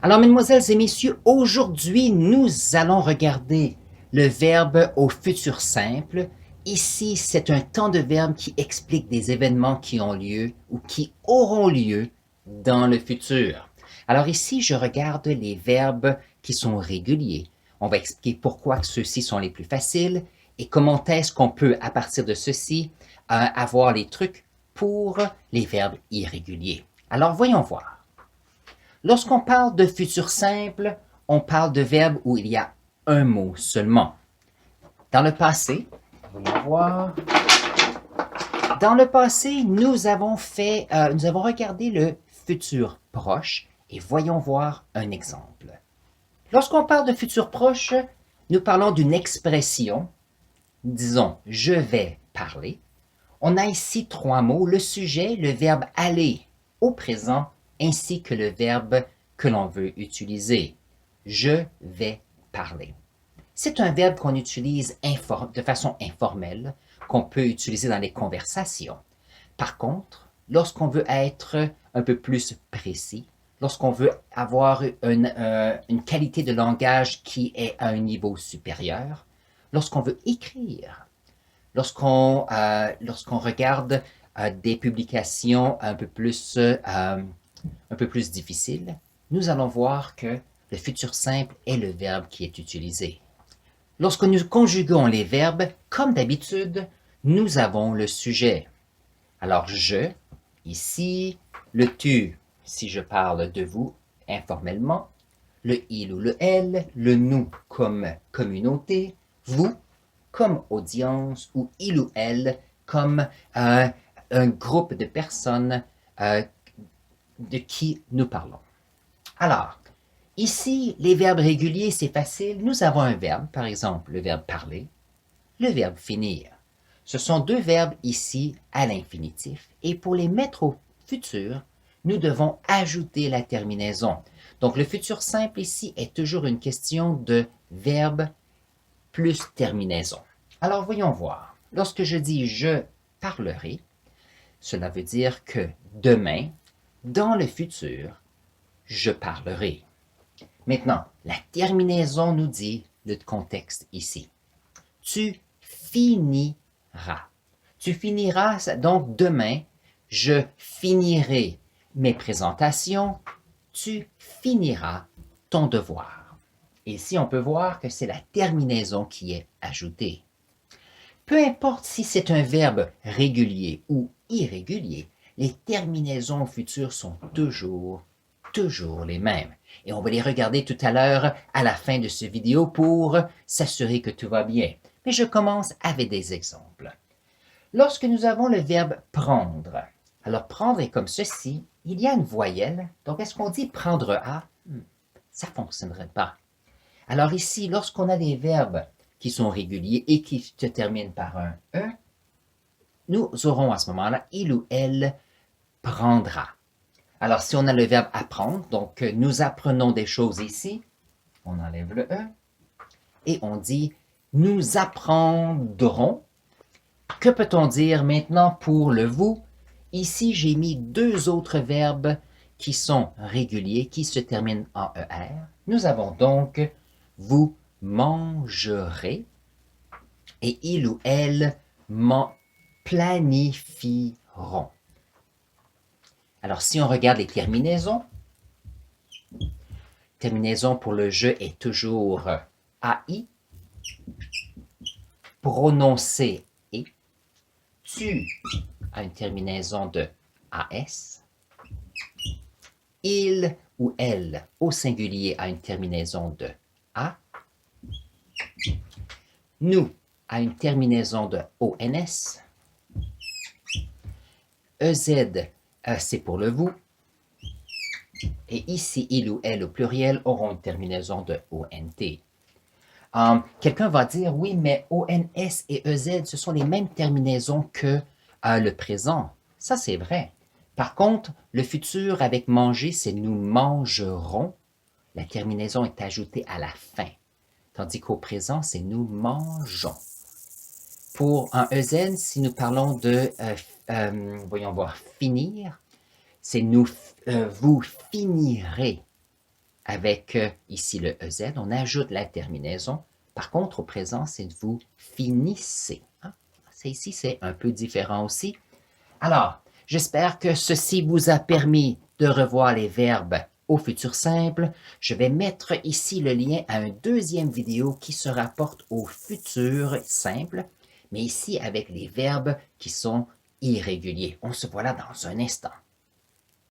Alors, mesdemoiselles et messieurs, aujourd'hui, nous allons regarder le verbe au futur simple. Ici, c'est un temps de verbe qui explique des événements qui ont lieu ou qui auront lieu dans le futur. Alors ici, je regarde les verbes qui sont réguliers. On va expliquer pourquoi ceux-ci sont les plus faciles et comment est-ce qu'on peut, à partir de ceci, avoir les trucs pour les verbes irréguliers. Alors, voyons voir. Lorsqu'on parle de futur simple, on parle de verbes où il y a un mot seulement. Dans le passé, voyons voir. Dans le passé, nous avons regardé le futur proche et voyons voir un exemple. Lorsqu'on parle de futur proche, nous parlons d'une expression, disons je vais parler. On a ici trois mots, le sujet, le verbe aller au présent ainsi que le verbe que l'on veut utiliser. Je vais parler. C'est un verbe qu'on utilise de façon informelle, qu'on peut utiliser dans les conversations. Par contre, lorsqu'on veut être un peu plus précis, lorsqu'on veut avoir une qualité de langage qui est à un niveau supérieur, lorsqu'on veut écrire, lorsqu'on regarde des publications un peu plus difficiles, nous allons voir que le futur simple est le verbe qui est utilisé. Lorsque nous conjuguons les verbes, comme d'habitude, nous avons le sujet. Alors je, ici, le tu, si je parle de vous informellement, le il ou le elle, le nous comme communauté, vous comme audience ou il ou elle comme un groupe de personnes de qui nous parlons. Alors, ici, les verbes réguliers, c'est facile. Nous avons un verbe, par exemple, le verbe parler, le verbe finir. Ce sont deux verbes ici à l'infinitif. Et pour les mettre au futur, nous devons ajouter la terminaison. Donc, le futur simple ici est toujours une question de verbe plus terminaison. Alors, voyons voir. Lorsque je dis « je parlerai », cela veut dire que demain, dans le futur, je parlerai. Maintenant, la terminaison nous dit le contexte ici. Tu finiras. Tu finiras, donc demain, je finirai mes présentations. Tu finiras ton devoir. Et ici, on peut voir que c'est la terminaison qui est ajoutée. Peu importe si c'est un verbe régulier ou irrégulier, les terminaisons au futur sont toujours les mêmes. Et on va les regarder tout à l'heure à la fin de cette vidéo pour s'assurer que tout va bien. Mais je commence avec des exemples. Lorsque nous avons le verbe prendre, alors prendre est comme ceci, il y a une voyelle, donc est-ce qu'on dit prendre à? Ça ne fonctionnerait pas. Alors ici, lorsqu'on a des verbes qui sont réguliers et qui se terminent par un « e », nous aurons à ce moment-là « il ou elle prendra ». Alors, si on a le verbe « apprendre », donc nous apprenons des choses ici, on enlève le « e » et on dit « nous apprendrons ». Que peut-on dire maintenant pour le « vous » ? Ici, j'ai mis deux autres verbes qui sont réguliers, qui se terminent en « er ». Nous avons donc « vous mangerez » et « il ou elle planifieront ». Alors, si on regarde les terminaisons, terminaison pour le « je » est toujours « ai », prononcé « et », tu a une terminaison de « as », il ou elle au singulier a une terminaison de « a », nous a une terminaison de « ons », ez, c'est pour le « vous », et ici, il ou elle au pluriel auront une terminaison de ont. Quelqu'un va dire, oui, mais ons et ez, ce sont les mêmes terminaisons que le présent. Ça, c'est vrai. Par contre, le futur avec manger, c'est nous mangerons. La terminaison est ajoutée à la fin. Tandis qu'au présent, c'est nous mangeons. Pour un ez, si nous parlons de, voyons voir, finir, c'est nous, vous finirez. Avec ici le EZ, on ajoute la terminaison. Par contre, au présent, c'est vous finissez. Hein? C'est ici, c'est un peu différent aussi. Alors, j'espère que ceci vous a permis de revoir les verbes au futur simple. Je vais mettre ici le lien à une deuxième vidéo qui se rapporte au futur simple, mais ici avec les verbes qui sont irréguliers. On se voit là dans un instant.